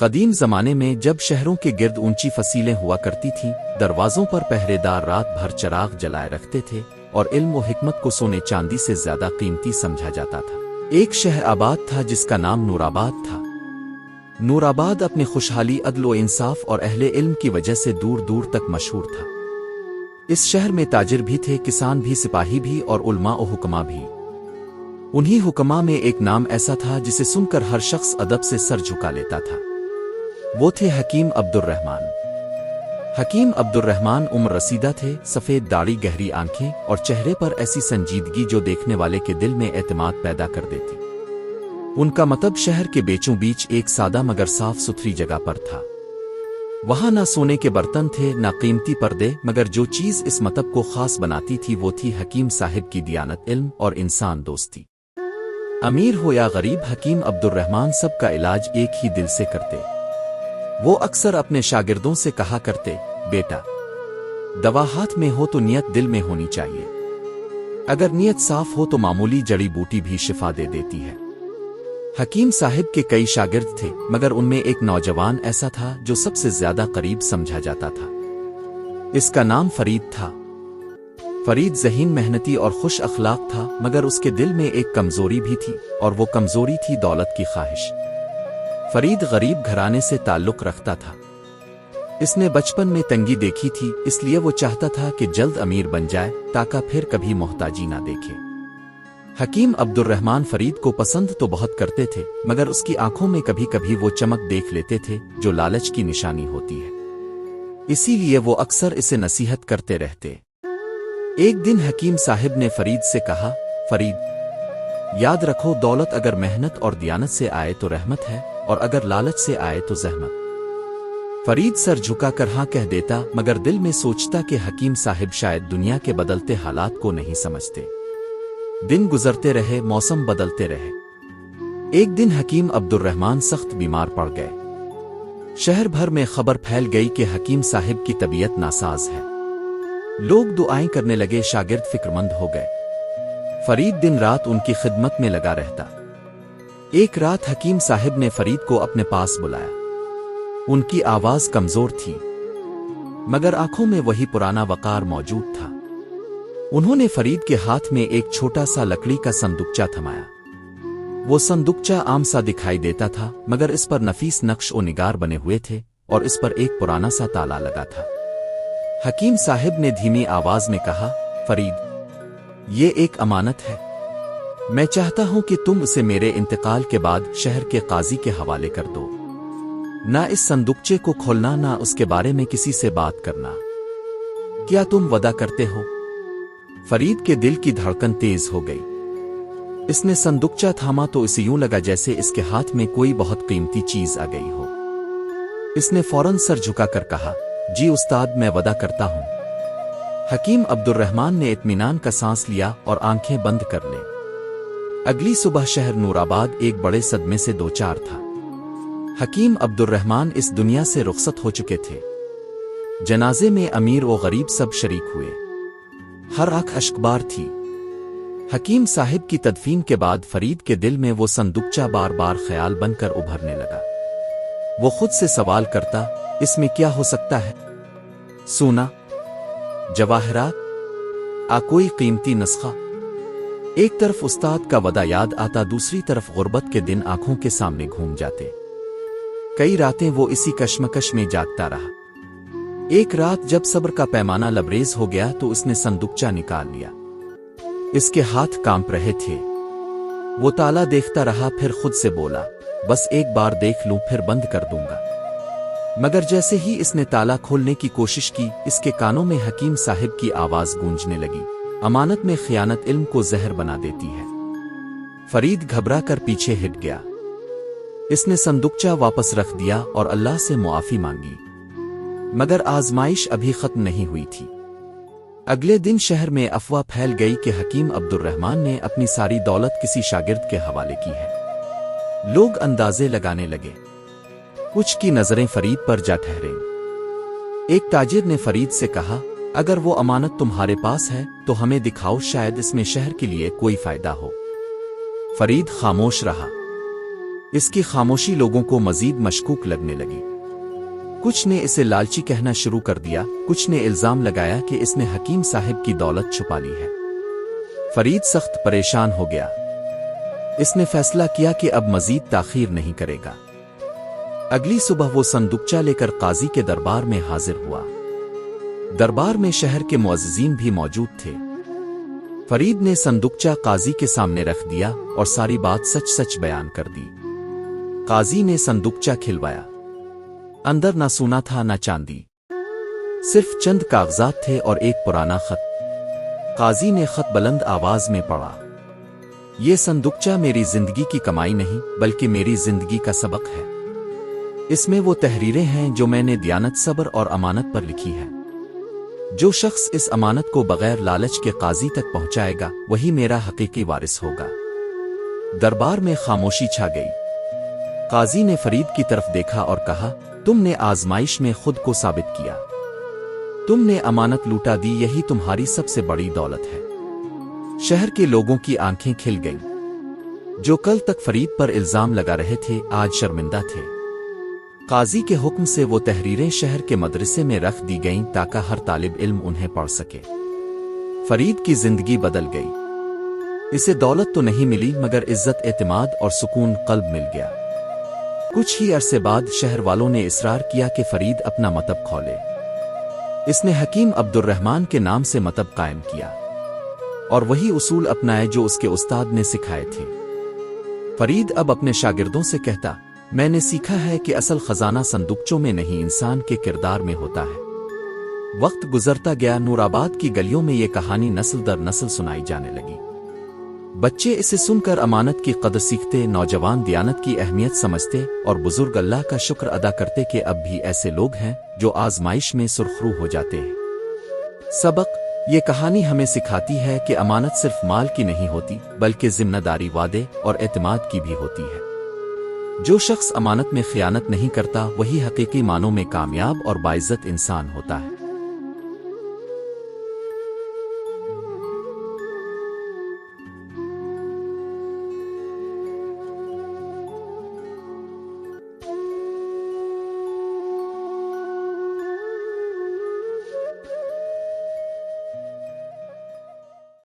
قدیم زمانے میں جب شہروں کے گرد اونچی فصیلیں ہوا کرتی تھیں، دروازوں پر پہرے دار رات بھر چراغ جلائے رکھتے تھے اور علم و حکمت کو سونے چاندی سے زیادہ قیمتی سمجھا جاتا تھا۔ ایک شہر آباد تھا جس کا نام نور آباد تھا۔ نور آباد اپنی خوشحالی، عدل و انصاف اور اہل علم کی وجہ سے دور دور تک مشہور تھا۔ اس شہر میں تاجر بھی تھے، کسان بھی، سپاہی بھی اور علماء و حکماء بھی۔ انہی حکماء میں ایک نام ایسا تھا جسے سن کر ہر شخص ادب سے سر جھکا لیتا تھا۔ وہ تھے حکیم عبد الرحمن۔ حکیم عبد الرحمن عمر رسیدہ تھے، سفید داڑھی، گہری آنکھیں اور چہرے پر ایسی سنجیدگی جو دیکھنے والے کے دل میں اعتماد پیدا کر دیتی۔ ان کا مطب شہر کے بیچوں بیچ ایک سادہ مگر صاف ستھری جگہ پر تھا۔ وہاں نہ سونے کے برتن تھے، نہ قیمتی پردے، مگر جو چیز اس مطب کو خاص بناتی تھی وہ تھی حکیم صاحب کی دیانت، علم اور انسان دوستی۔ امیر ہو یا غریب، حکیم عبد الرحمن سب کا علاج ایک ہی دل سے کرتے۔ وہ اکثر اپنے شاگردوں سے کہا کرتے، بیٹا، دوا ہاتھ میں ہو تو نیت دل میں ہونی چاہیے۔ اگر نیت صاف ہو تو معمولی جڑی بوٹی بھی شفا دے دیتی ہے۔ حکیم صاحب کے کئی شاگرد تھے، مگر ان میں ایک نوجوان ایسا تھا جو سب سے زیادہ قریب سمجھا جاتا تھا۔ اس کا نام فرید تھا۔ فرید ذہین، محنتی اور خوش اخلاق تھا، مگر اس کے دل میں ایک کمزوری بھی تھی، اور وہ کمزوری تھی دولت کی خواہش۔ فرید غریب گھرانے سے تعلق رکھتا تھا۔ اس نے بچپن میں تنگی دیکھی تھی، اس لیے وہ چاہتا تھا کہ جلد امیر بن جائے تاکہ پھر کبھی محتاجی نہ دیکھے۔ حکیم عبد الرحمن فرید کو پسند تو بہت کرتے تھے، مگر اس کی آنکھوں میں کبھی کبھی وہ چمک دیکھ لیتے تھے جو لالچ کی نشانی ہوتی ہے۔ اسی لیے وہ اکثر اسے نصیحت کرتے رہتے۔ ایک دن حکیم صاحب نے فرید سے کہا، فرید، یاد رکھو، دولت اگر محنت اور دیانت سے آئے تو رحمت ہے، اور اگر لالچ سے آئے تو زحمت۔ فرید سر جھکا کر ہاں کہہ دیتا، مگر دل میں سوچتا کہ حکیم صاحب شاید دنیا کے بدلتے حالات کو نہیں سمجھتے۔ دن گزرتے رہے، موسم بدلتے رہے۔ ایک دن حکیم عبد الرحمن سخت بیمار پڑ گئے۔ شہر بھر میں خبر پھیل گئی کہ حکیم صاحب کی طبیعت ناساز ہے۔ لوگ دعائیں کرنے لگے، شاگرد فکرمند ہو گئے۔ فرید دن رات ان کی خدمت میں لگا رہتا۔ ایک رات حکیم صاحب نے فرید کو اپنے پاس بلایا۔ ان کی آواز کمزور تھی، مگر آنکھوں میں وہی پرانا وقار موجود تھا۔ انہوں نے فرید کے ہاتھ میں ایک چھوٹا سا لکڑی کا صندوقچہ تھمایا۔ وہ صندوقچہ عام سا دکھائی دیتا تھا، مگر اس پر نفیس نقش و نگار بنے ہوئے تھے اور اس پر ایک پرانا سا تالا لگا تھا۔ حکیم صاحب نے دھیمی آواز میں کہا، فرید، یہ ایک امانت ہے۔ میں چاہتا ہوں کہ تم اسے میرے انتقال کے بعد شہر کے قاضی کے حوالے کر دو۔ نہ اس صندوقچے کو کھولنا، نہ اس کے بارے میں کسی سے بات کرنا۔ کیا تم وعدہ کرتے ہو؟ فرید کے دل کی دھڑکن تیز ہو گئی۔ اس نے صندوقچہ تھاما تو اسے یوں لگا جیسے اس کے ہاتھ میں کوئی بہت قیمتی چیز آ گئی ہو۔ اس نے فوراً سر جھکا کر کہا، جی استاد، میں وعدہ کرتا ہوں۔ حکیم عبد الرحمن نے اطمینان کا سانس لیا اور آنکھیں بند کر لیں۔ اگلی صبح شہر نور آباد ایک بڑے صدمے سے دوچار تھا۔ حکیم عبد الرحمن اس دنیا سے رخصت ہو چکے تھے۔ جنازے میں امیر و غریب سب شریک ہوئے۔ ہر آنکھ اشکبار تھی۔ حکیم صاحب کی تدفین کے بعد فرید کے دل میں وہ صندوقچہ بار بار خیال بن کر ابھرنے لگا۔ وہ خود سے سوال کرتا، اس میں کیا ہو سکتا ہے؟ سونا، جواہرات، کوئی قیمتی نسخہ؟ ایک طرف استاد کا وعدہ یاد آتا، دوسری طرف غربت کے دن آنکھوں کے سامنے گھوم جاتے۔ کئی راتیں وہ اسی کشمکش میں جاگتا رہا۔ ایک رات جب صبر کا پیمانہ لبریز ہو گیا تو اس نے صندوقچہ نکال لیا۔ اس کے ہاتھ کانپ رہے تھے۔ وہ تالا دیکھتا رہا، پھر خود سے بولا، بس ایک بار دیکھ لوں پھر بند کر دوں گا۔ مگر جیسے ہی اس نے تالا کھولنے کی کوشش کی، اس کے کانوں میں حکیم صاحب کی آواز گونجنے لگی، امانت میں خیانت علم کو زہر بنا دیتی ہے۔ فرید گھبرا کر پیچھے ہٹ گیا۔ اس نے صندوقچہ واپس رکھ دیا اور اللہ سے معافی مانگی، مگر آزمائش ابھی ختم نہیں ہوئی تھی۔ اگلے دن شہر میں افواہ پھیل گئی کہ حکیم عبد الرحمن نے اپنی ساری دولت کسی شاگرد کے حوالے کی ہے۔ لوگ اندازے لگانے لگے۔ کچھ کی نظریں فرید پر جا ٹھہریں۔ ایک تاجر نے فرید سے کہا، اگر وہ امانت تمہارے پاس ہے تو ہمیں دکھاؤ، شاید اس میں شہر کے لیے کوئی فائدہ ہو۔ فرید خاموش رہا۔ اس کی خاموشی لوگوں کو مزید مشکوک لگنے لگی۔ کچھ نے اسے لالچی کہنا شروع کر دیا، کچھ نے الزام لگایا کہ اس نے حکیم صاحب کی دولت چھپا لی ہے۔ فرید سخت پریشان ہو گیا۔ اس نے فیصلہ کیا کہ اب مزید تاخیر نہیں کرے گا۔ اگلی صبح وہ صندوقچہ لے کر قاضی کے دربار میں حاضر ہوا۔ دربار میں شہر کے معززین بھی موجود تھے۔ فرید نے صندوقچہ قاضی کے سامنے رکھ دیا اور ساری بات سچ سچ بیان کر دی۔ قاضی نے صندوقچہ کھلوایا۔ اندر نہ سونا تھا نہ چاندی، صرف چند کاغذات تھے اور ایک پرانا خط۔ قاضی نے خط بلند آواز میں پڑھا، یہ صندوقچہ میری زندگی کی کمائی نہیں بلکہ میری زندگی کا سبق ہے۔ اس میں وہ تحریریں ہیں جو میں نے دیانت، صبر اور امانت پر لکھی ہے۔ جو شخص اس امانت کو بغیر لالچ کے قاضی تک پہنچائے گا وہی میرا حقیقی وارث ہوگا۔ دربار میں خاموشی چھا گئی۔ قاضی نے فرید کی طرف دیکھا اور کہا، تم نے آزمائش میں خود کو ثابت کیا، تم نے امانت لوٹا دی، یہی تمہاری سب سے بڑی دولت ہے۔ شہر کے لوگوں کی آنکھیں کھل گئیں۔ جو کل تک فرید پر الزام لگا رہے تھے آج شرمندہ تھے۔ قاضی کے حکم سے وہ تحریریں شہر کے مدرسے میں رکھ دی گئیں تاکہ ہر طالب علم انہیں پڑھ سکے۔ فرید کی زندگی بدل گئی۔ اسے دولت تو نہیں ملی مگر عزت، اعتماد اور سکون قلب مل گیا۔ کچھ ہی عرصے بعد شہر والوں نے اصرار کیا کہ فرید اپنا مکتب کھولے۔ اس نے حکیم عبد الرحمن کے نام سے مکتب قائم کیا اور وہی اصول اپنائے جو اس کے استاد نے سکھائے تھے۔ فرید اب اپنے شاگردوں سے کہتا، میں نے سیکھا ہے کہ اصل خزانہ صندوقچوں میں نہیں انسان کے کردار میں ہوتا ہے۔ وقت گزرتا گیا، نور آباد کی گلیوں میں یہ کہانی نسل در نسل سنائی جانے لگی۔ بچے اسے سن کر امانت کی قدر سیکھتے، نوجوان دیانت کی اہمیت سمجھتے اور بزرگ اللہ کا شکر ادا کرتے کہ اب بھی ایسے لوگ ہیں جو آزمائش میں سرخرو ہو جاتے ہیں۔ سبق: یہ کہانی ہمیں سکھاتی ہے کہ امانت صرف مال کی نہیں ہوتی بلکہ ذمہ داری، وعدے اور اعتماد کی بھی ہوتی ہے۔ جو شخص امانت میں خیانت نہیں کرتا وہی حقیقی معنوں میں کامیاب اور باعزت انسان ہوتا ہے۔